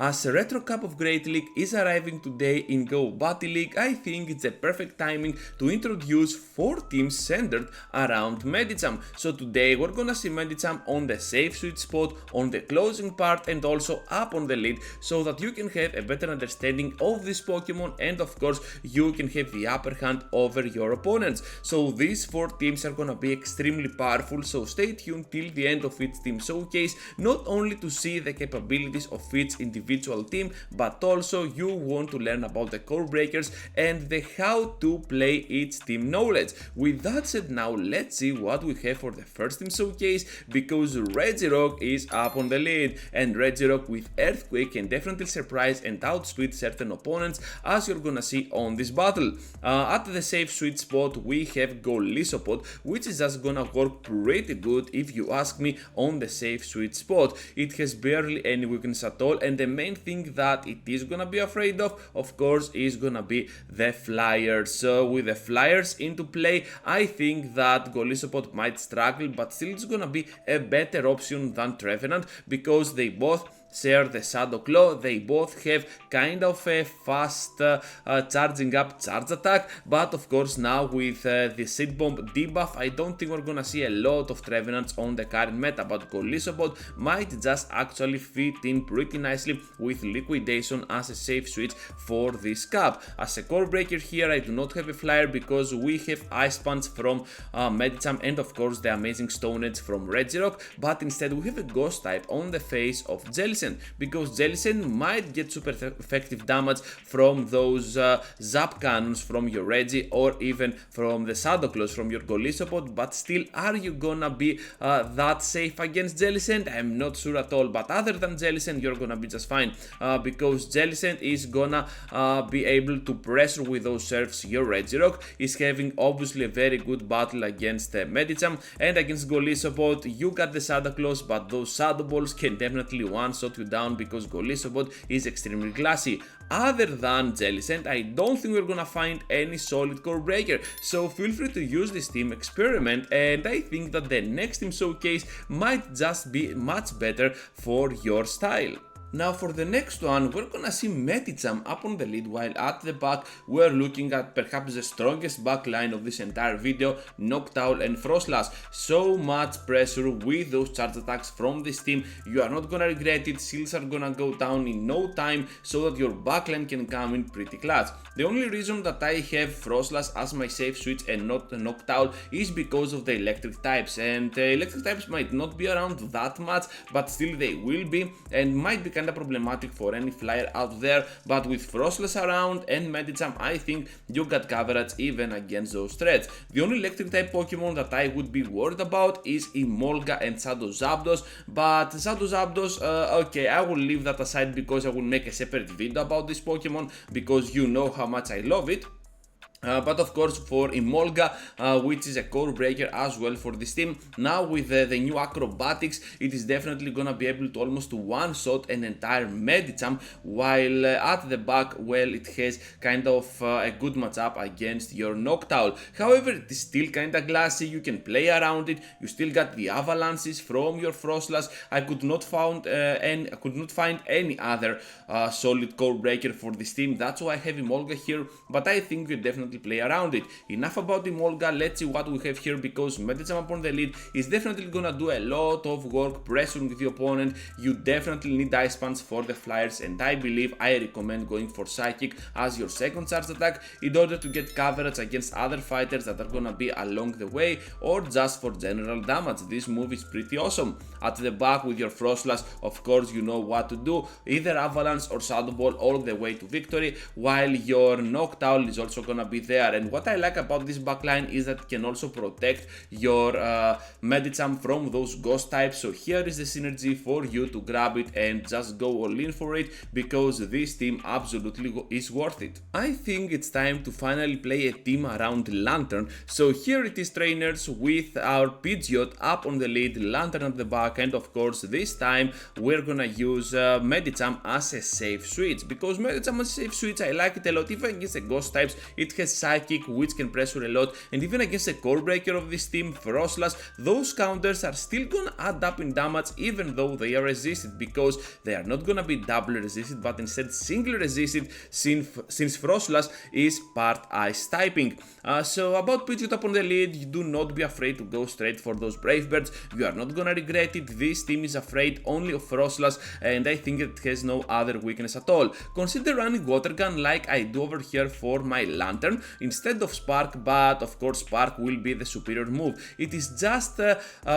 As a Retro Cup of Great League is arriving today in Go Battle League, I think it's a perfect timing to introduce 4 teams centered around Medicham. So today we're gonna see Medicham on the safe sweet spot, on the closing part, and also up on the lead, so that you can have a better understanding of this Pokemon, and of course you can have the upper hand over your opponents. So these 4 teams are gonna be extremely powerful, so stay tuned till the end of each team showcase, not only to see the capabilities of each individual team, but also you want to learn about the core breakers and the how to play each team knowledge. With that said, now let's see what we have for the first team showcase, because Regirock is up on the lead, and Regirock with Earthquake can definitely surprise and outspeed certain opponents, as you're gonna see on this battle. At the safe sweet spot we have Golisopod, which is just gonna work pretty good if you ask me on the safe sweet spot. It has barely any weakness at all, and the main thing that it is gonna be afraid of course, is gonna be the Flyers. So with the Flyers into play, I think that Golisopod might struggle, but still it's gonna be a better option than Trevenant, because they both share the Shadow Claw, they both have kind of a fast charging up charge attack, but of course now with the Seed Bomb debuff, I don't think we're gonna see a lot of Trevenants on the current meta, but Golisopod might just actually fit in pretty nicely with Liquidation as a safe switch for this cup. As a core breaker here, I do not have a Flyer because we have Ice Punch from Medicham and of course the amazing Stone Edge from Regirock, but instead we have a Ghost type on the face of Jellicent, because Jellicent might get super effective damage from those Zap Cannons from your Regi, or even from the Shadow Claws from your Golisopod, but still, are you gonna be that safe against Jellicent? I'm not sure at all, but other than Jellicent, you're gonna be just fine, because Jellicent is gonna be able to pressure with those serves your Regirock. Is having obviously a very good battle against Medicham, and against Golisopod you got the Shadow Claws, but those Shadow Balls can definitely one-shot you down, because Golisopod is extremely glassy. Other than Jellicent, I don't think we're gonna find any solid core breaker, so feel free to use this team, experiment, and I think that the next team showcase might just be much better for your style. Now for the next one, we're gonna see Medicham up on the lead, while at the back we're looking at perhaps the strongest back line of this entire video, Noctowl and Frostlass. So much pressure with those charge attacks from this team, you are not gonna regret it. Seals are gonna go down in no time, so that your backline can come in pretty clutch. The only reason that I have Frostlass as my safe switch and not Noctowl is because of the electric types, and electric types might not be around that much, but still they will be, and might be kinda problematic for any Flyer out there. But with Frostless around and Medicham, I think you got coverage even against those threats. The only electric type Pokemon that I would be worried about is Emolga and Shadow Zapdos, but Shadow Zapdos, okay, I will leave that aside because I will make a separate video about this Pokemon, because you know how much I love it. But of course for Emolga, which is a core breaker as well for this team, now with the new acrobatics, it is definitely gonna be able to almost one-shot an entire Medicham, while at the back, well, it has kind of a good matchup against your Noctowl. However, it is still kinda glassy, you can play around it, you still got the avalanches from your Frostlass. I could not find any other solid core breaker for this team, that's why I have Emolga here, but I think you definitely play around it. Enough about Emolga, let's see what we have here, because Medicham upon the lead is definitely gonna do a lot of work pressuring the opponent. You definitely need Ice Punch for the Flyers, and I believe I recommend going for Psychic as your second charge attack in order to get coverage against other fighters that are gonna be along the way, or just for general damage. This move is pretty awesome. At the back with your Frostlass, of course you know what to do, either Avalanche or Shadow Ball all the way to victory, while your Noctowl is also gonna be there. And what I like about this backline is that it can also protect your Medicham from those ghost types, so here is the synergy for you to grab it and just go all in for it, because this team absolutely is worth it. I think it's time to finally play a team around Lantern, so here it is, trainers, with our Pidgeot up on the lead, Lantern at the back, and of course this time we're gonna use Medicham as a safe switch, because Medicham as a safe switch, I like it a lot. Even against the ghost types, it has Psychic, which can pressure a lot, and even against a core breaker of this team, Frostlass, those counters are still gonna add up in damage even though they are resisted, because they are not gonna be double resisted but instead single resisted, since Frostlass is part ice typing. So about Pidgeot up on the lead, you do not be afraid to go straight for those Brave Birds, you are not gonna regret it. This team is afraid only of Frostlass, and I think it has no other weakness at all. Consider running Water Gun like I do over here for my Lantern instead of Spark, but of course Spark will be the superior move. It is just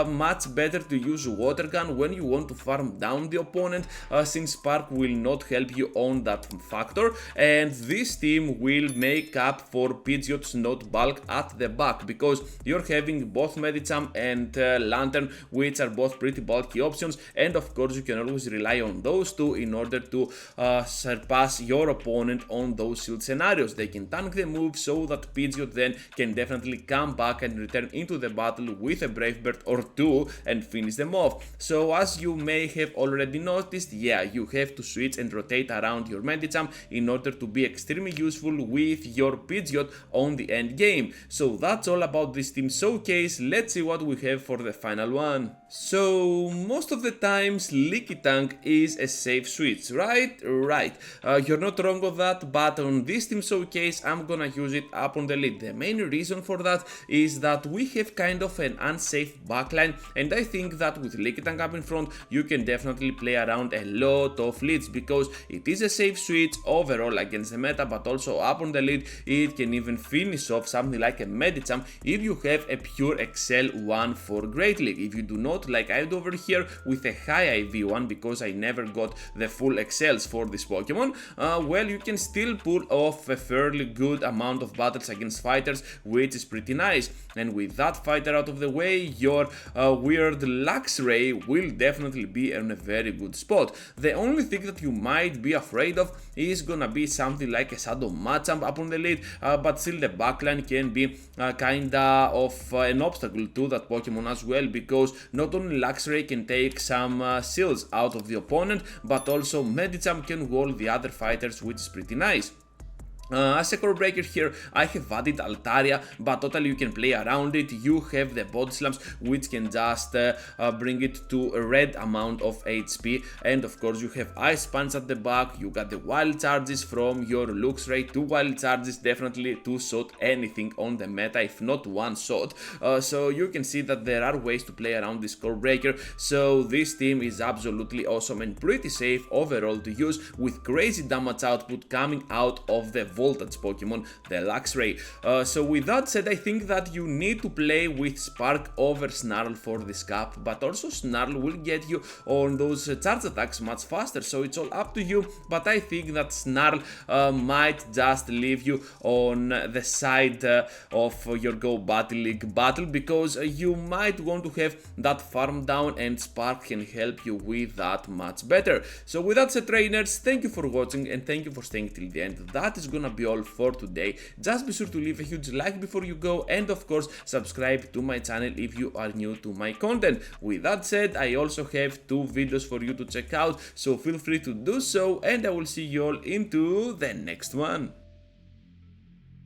much better to use Water Gun when you want to farm down the opponent, since Spark will not help you on that factor, and this team will make up for Pidgeot's not bulk at the back, because you're having both Medicham and Lantern, which are both pretty bulky options, and of course you can always rely on those two in order to surpass your opponent on those shield scenarios. They can tank the move so that Pidgeot then can definitely come back and return into the battle with a Brave Bird or two and finish them off. So as you may have already noticed, yeah, you have to switch and rotate around your Medicham in order to be extremely useful with your Pidgeot on the end game. So that's all about this team showcase. Let's see what we have for the final one. So most of the times Leaky Tank is a safe switch, right? Right. You're not wrong with that, but on this team showcase I'm gonna use it up on the lead. The main reason for that is that we have kind of an unsafe backline, and I think that with Leaky Tank up in front you can definitely play around a lot of leads, because it is a safe switch overall against the meta, but also up on the lead it can even finish off something like a Medicham if you have a pure Excel one for Great League. If you do not, like I do over here with a high IV one, because I never got the full Excels for this Pokemon, well, you can still pull off a fairly good amount of battles against fighters, which is pretty nice. And with that fighter out of the way, your weird Luxray will definitely be in a very good spot. The only thing that you might be afraid of is gonna be something like a Shadow Machamp up on the lead, but still the backline can be kinda of an obstacle to that Pokemon as well, because not only Luxray can take some shields out of the opponent, but also Medicham can wall the other fighters, which is pretty nice. As a core breaker here, I have added Altaria, but totally you can play around it. You have the Body Slams, which can just bring it to a red amount of HP, and of course you have Ice Punch at the back. You got the Wild Charges from your Luxray. 2 Wild Charges definitely to shot anything on the meta, if not one shot. So you can see that there are ways to play around this core breaker. So this team is absolutely awesome and pretty safe overall to use, with crazy damage output coming out of the Voltage Pokemon, the Luxray. So with that said, I think that you need to play with Spark over Snarl for this cap, but also Snarl will get you on those charge attacks much faster, so it's all up to you. But I think that Snarl might just leave you on the side of your Go Battle League battle, because you might want to have that farm down, and Spark can help you with that much better. So with that said, trainers, thank you for watching and thank you for staying till the end. That is gonna be all for today. Just be sure to leave a huge like before you go, and of course subscribe to my channel if you are new to my content. With that said, I also have 2 videos for you to check out, so feel free to do so, and I will see you all into the next one.